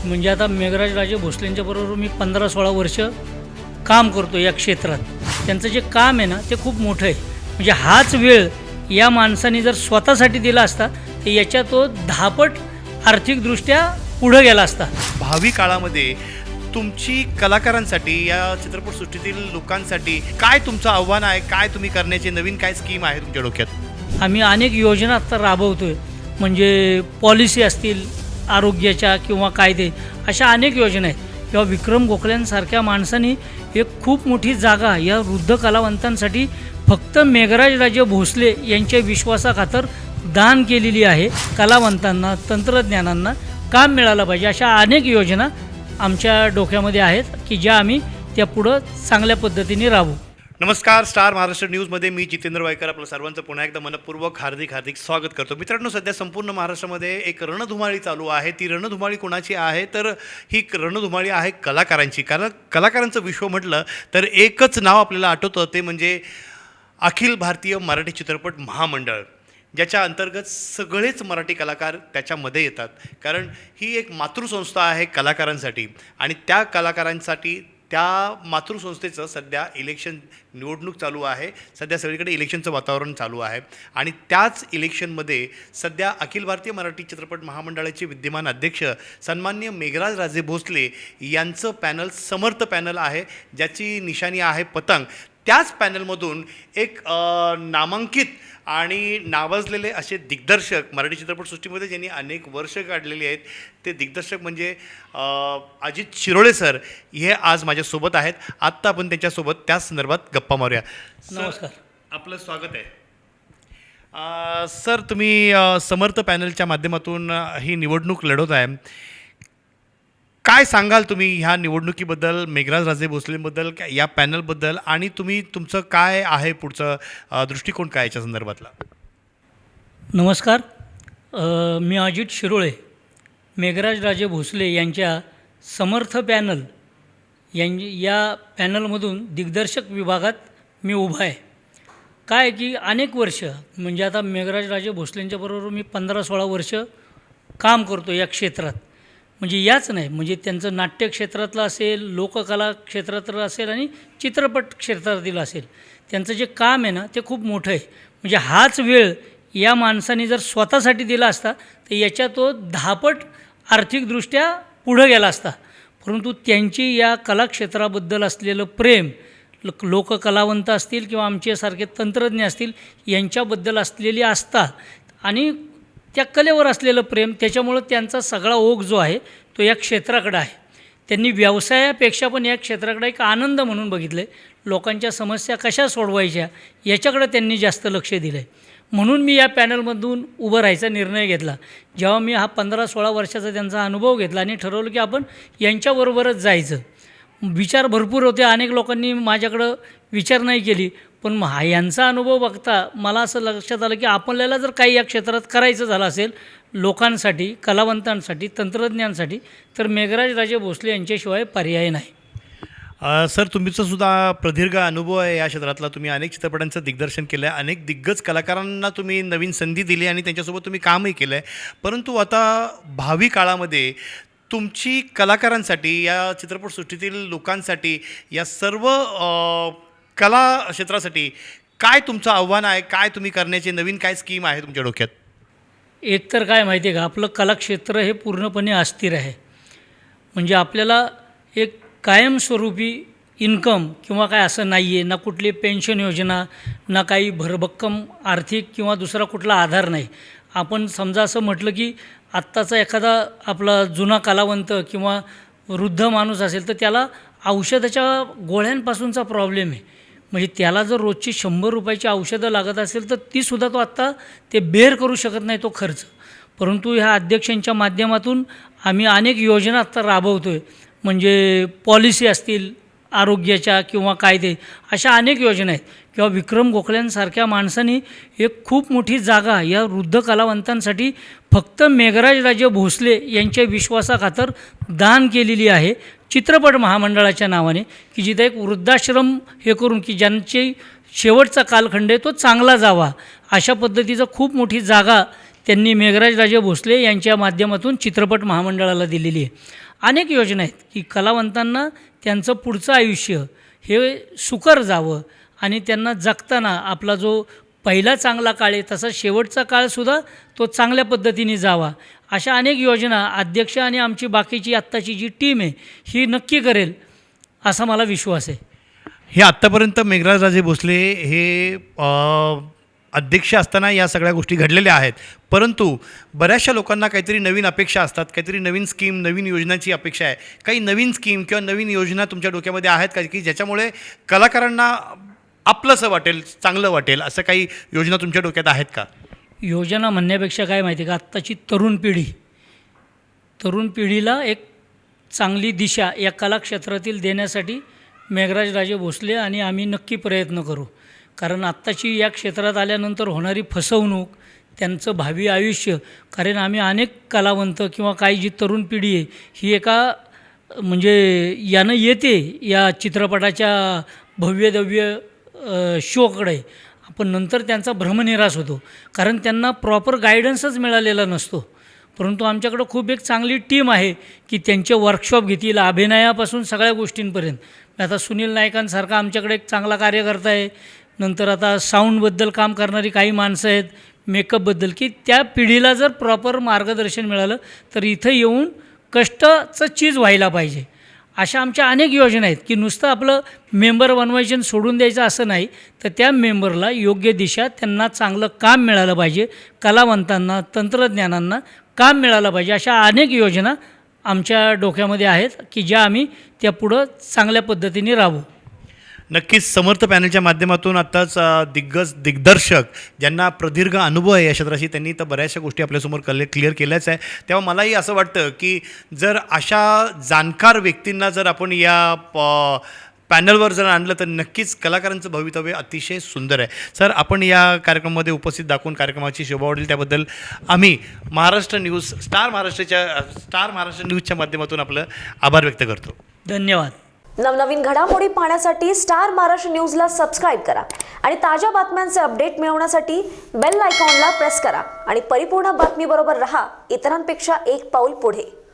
म्हणजे आता मेघराज राजे भोसलेंच्या बरोबर मी 15-16 वर्ष काम करतो या क्षेत्रात. त्यांचं जे काम आहे ना ते खूप मोठं आहे. म्हणजे हाच वेळ या माणसाने जर स्वतःसाठी दिला असता तर याच्या तो 10 पट आर्थिकदृष्ट्या पुढं गेला असता. भावी काळामध्ये तुमची कलाकारांसाठी या चित्रपटसृष्टीतील लोकांसाठी काय तुमचं आव्हान आहे, काय तुम्ही करण्याची नवीन काय स्कीम आहे तुमच्या डोक्यात? आम्ही अनेक योजना आत्ता राबवतो आहे. म्हणजे पॉलिसी असतील आरोग्याच्या किंवा कायदे, अशा अनेक योजना आहेत. किंवा विक्रम गोखल्यांसारख्या माणसांनी एक खूप मोठी जागा या वृद्ध कलावंतांसाठी फक्त मेघराज राजे भोसले यांच्या विश्वासाखातर दान केलेली आहे. कलावंतांना, तंत्रज्ञानांना काम मिळालं पाहिजे अशा अनेक योजना आमच्या डोक्यामध्ये आहेत की ज्या आम्ही त्या पुढं चांगल्या पद्धतीने राबवू. नमस्कार, स्टार महाराष्ट्र न्यूजमध्ये मी जितेंद्र वायकर आपलं सर्वांचं पुन्हा एकदा मनपूर्वक हार्दिक स्वागत करतो. मित्रांनो, सध्या संपूर्ण महाराष्ट्रामध्ये एक रणधुमाळी चालू आहे. ती रणधुमाळी कोणाची आहे तर ही रणधुमाळी आहे कलाकारांची. कारण कलाकारांचं विश्व म्हटलं तर एकच नाव आपल्याला आठवतं, ते म्हणजे अखिल भारतीय मराठी चित्रपट महामंडळ, ज्याच्या अंतर्गत सगळेच मराठी कलाकार त्याच्यामध्ये येतात. कारण ही एक मातृसंस्था आहे कलाकारांसाठी आणि त्या कलाकारांसाठी त्या मातृसंस्थेचं सध्या निवडणूक चालू आहे. सध्या सगळीकडे इलेक्शनचं वातावरण चालू आहे आणि त्याच इलेक्शनमध्ये सध्या अखिल भारतीय मराठी चित्रपट महामंडळाचे विद्यमान अध्यक्ष सन्माननीय मेघराज राजे भोसले यांचं पॅनल समर्थ पॅनल आहे, ज्याची निशाणी आहे पतंग. त्याच पॅनलमधून एक नामांकित आणि नावाजलेले असे दिग्दर्शक मराठी चित्रपटसृष्टीमध्ये ज्यांनी अनेक वर्ष काढलेली आहेत, ते दिग्दर्शक म्हणजे अजित शिरोळे सर हे आज माझ्यासोबत आहेत. आत्ता आपण त्यांच्यासोबत त्याच संदर्भात गप्पा मारूया. नमस्कार, आपलं स्वागत आहे. सर, तुम्ही समर्थ पॅनलच्या माध्यमातून ही निवडणूक लढवत आहे. काय सांगाल तुम्ही ह्या निवडणुकीबद्दल, मेघराज राजे भोसलेबद्दल, या पॅनलबद्दल, आणि तुमचं काय आहे पुढचं दृष्टिकोन काय याच्या संदर्भातला? नमस्कार, मी अजित शिरोळे, मेघराज राजे भोसले यांच्या समर्थ पॅनल या पॅनलमधून दिग्दर्शक विभागात मी उभा आहे. काय की अनेक वर्ष, म्हणजे आता मेघराज राजे भोसलेंच्या बरोबर मी 15-16 वर्ष काम करतो या क्षेत्रात. म्हणजे याच नाही, म्हणजे त्यांचं नाट्य क्षेत्रातलं असेल, लोककला क्षेत्रातलं असेल आणि चित्रपट क्षेत्रातील असेल, त्यांचं जे काम आहे ना ते खूप मोठं आहे. म्हणजे हाच वेळ या माणसाने जर स्वतःसाठी दिला असता तर याच्या तो 10 पट आर्थिकदृष्ट्या पुढं गेला असता. परंतु त्यांची या कलाक्षेत्राबद्दल असलेलं प्रेम, लोककलावंत असतील किंवा आमच्यासारखे तंत्रज्ञ असतील यांच्याबद्दल असलेली आस्था आणि त्या कलेवर असलेलं प्रेम, त्याच्यामुळं त्यांचा सगळा ओघ जो आहे तो या क्षेत्राकडं आहे. त्यांनी व्यवसायापेक्षा पण या क्षेत्राकडे एक आनंद म्हणून बघितलं आहे. लोकांच्या समस्या कशा सोडवायच्या याच्याकडे त्यांनी जास्त लक्ष दिलं आहे. म्हणून मी या पॅनलमधून उभं राहायचा निर्णय घेतला. जेव्हा मी हा 15-16 वर्षाचा त्यांचा अनुभव घेतला आणि ठरवलं की आपण यांच्याबरोबरच जायचं. विचार भरपूर होते, अनेक लोकांनी माझ्याकडं विचार नाही केली, पण यांचा अनुभव बघता मला असं लक्षात आलं की आपल्याला जर काही या क्षेत्रात करायचं झालं असेल लोकांसाठी, कलावंतांसाठी, तंत्रज्ञांसाठी, तर मेघराज राजे भोसले यांच्याशिवाय पर्याय नाही. सर, तुमचासुद्धा प्रदीर्घ अनुभव आहे या क्षेत्रातला. तुम्ही अनेक चित्रपटांचं दिग्दर्शन केलं आहे, अनेक दिग्गज कलाकारांना तुम्ही नवीन संधी दिली आणि त्यांच्यासोबत तुम्ही कामही केलं आहे. परंतु आता भावी काळामध्ये तुमची कलाकारांसाठी, या चित्रपटसृष्टीतील लोकांसाठी, या सर्व कला क्षेत्रासाठी काय तुमचं आव्हान आहे, काय तुम्ही करण्याची नवीन काय स्कीम आहे तुमच्या डोक्यात? एक तर काय माहिती आहे का, आपलं कलाक्षेत्र हे पूर्णपणे अस्थिर आहे. म्हणजे आपल्याला एक कायमस्वरूपी इन्कम किंवा काय असं नाही आहे, ना कुठली पेन्शन योजना, ना काही भरभक्कम आर्थिक किंवा दुसरा कुठला आधार नाही. आपण समजा असं म्हटलं की आत्ताचा एखादा आपला जुना कलावंत किंवा वृद्ध माणूस असेल तर त्याला औषधाच्या गोळ्यांपासूनचा प्रॉब्लेम आहे. म्हणजे त्याला जर रोजची 100 रुपयाची औषधं लागत असेल तर तीसुद्धा तो आत्ता ते बेअर करू शकत नाही तो खर्च. परंतु ह्या अध्यक्षांच्या माध्यमातून आम्ही अनेक योजना आत्ता राबवतो आहे. म्हणजे पॉलिसी असतील आरोग्याच्या किंवा कायदे, अशा अनेक योजना आहेत. किंवा विक्रम गोखल्यांसारख्या माणसांनी एक खूप मोठी जागा या वृद्ध कलावंतांसाठी फक्त मेघराज राजे भोसले यांच्या विश्वासाखातर दान केलेली आहे चित्रपट महामंडळाच्या नावाने, की जिथं एक वृद्धाश्रम हे करून की ज्यांची शेवटचा कालखंड आहे तो चांगला जावा, अशा पद्धतीचं खूप मोठी जागा त्यांनी मेघराज राजे भोसले यांच्या माध्यमातून चित्रपट महामंडळाला दिलेली आहे. अनेक योजना आहेत की कलावंतांना त्यांचं पुढचं आयुष्य हे सुकर जावं आणि त्यांना जगताना आपला जो पहिला चांगला काळ आहे तसा शेवटचा काळसुद्धा तो चांगल्या पद्धतीने जावा, अशा अनेक योजना अध्यक्ष आणि आमची बाकीची आत्ताची जी टीम आहे ही नक्की करेल असा मला विश्वास आहे. हे आत्तापर्यंत मेघराज राजे भोसले हे अध्यक्ष असताना या सगळ्या गोष्टी घडलेल्या आहेत, परंतु बऱ्याचशा लोकांना काहीतरी नवीन अपेक्षा असतात, काहीतरी नवीन स्कीम नवीन योजनांची अपेक्षा आहे. काही नवीन स्कीम किंवा नवीन योजना तुमच्या डोक्यामध्ये आहेत का की ज्याच्यामुळे कलाकारांना आपलंसं वाटेल, चांगलं वाटेल, असं काही योजना तुमच्या डोक्यात आहेत का? योजना म्हणण्यापेक्षा काय माहिती आहे का, आत्ताची तरुण पिढीला एक चांगली दिशा या कलाक्षेत्रातील देण्यासाठी मेघराज राजे भोसले आणि आम्ही नक्की प्रयत्न करू. कारण आत्ताची या क्षेत्रात आल्यानंतर होणारी फसवणूक, त्यांचं भावी आयुष्य, कारण आम्ही अनेक कलावंत किंवा काही जी तरुण पिढी आहे ही एका म्हणजे यानं येते या चित्रपटाच्या भव्यदिव्य शोकडे, आपण नंतर त्यांचा भ्रमनिरास होतो कारण त्यांना प्रॉपर गायडन्सच मिळालेला नसतो. परंतु आमच्याकडं खूप एक चांगली टीम आहे की त्यांचे वर्कशॉप घेतील अभिनयापासून सगळ्या गोष्टींपर्यंत. आता सुनील नायकांसारखा आमच्याकडे एक चांगला कार्यकर्ता आहे, नंतर आता साऊंडबद्दल काम करणारी काही माणसं आहेत, मेकअपबद्दल, की त्या पिढीला जर प्रॉपर मार्गदर्शन मिळालं तर इथं येऊन कष्टाचं चीज व्हायला पाहिजे. अशा आमच्या अनेक योजना आहेत की नुसतं आपलं मेंबर बनवायचे आणि सोडून द्यायचं असं नाही, तर त्या मेंबरला योग्य दिशा, त्यांना चांगलं काम मिळालं पाहिजे, कलावंतांना तंत्रज्ञानांना काम मिळालं पाहिजे. अशा अनेक योजना आमच्या डोक्यामध्ये आहेत की ज्या आम्ही त्या पुढं चांगल्या पद्धतीने राबवू. नक्कीच समर्थ पॅनलच्या माध्यमातून आत्ताच दिग्दर्शक ज्यांना प्रदीर्घ अनुभव आहे या क्षेत्राशी, त्यांनी तर बऱ्याचशा गोष्टी आपल्यासमोर क्लिअर केल्याच आहे. तेव्हा मलाही असं वाटतं की जर अशा जाणकार व्यक्तींना जर आपण या पॅनलवर जर आणलं तर नक्कीच कलाकारांचं भवितव्य अतिशय सुंदर आहे. सर, आपण या कार्यक्रमामध्ये उपस्थित दाखवून कार्यक्रमाची शोभा वाढेल त्याबद्दल आम्ही महाराष्ट्र न्यूज स्टार महाराष्ट्र न्यूजच्या माध्यमातून आपलं आभार व्यक्त करतो. धन्यवाद. नवनवीन घडामोडी पाहण्यासाठी स्टार महाराष्ट्र न्यूजला सबस्क्राईब करा आणि ताज्या बातम्यांचे अपडेट मिळवण्यासाठी बेल आयकॉनला प्रेस करा आणि परिपूर्ण बातमीबरोबर रहा, इतरांपेक्षा एक पाऊल पुढे.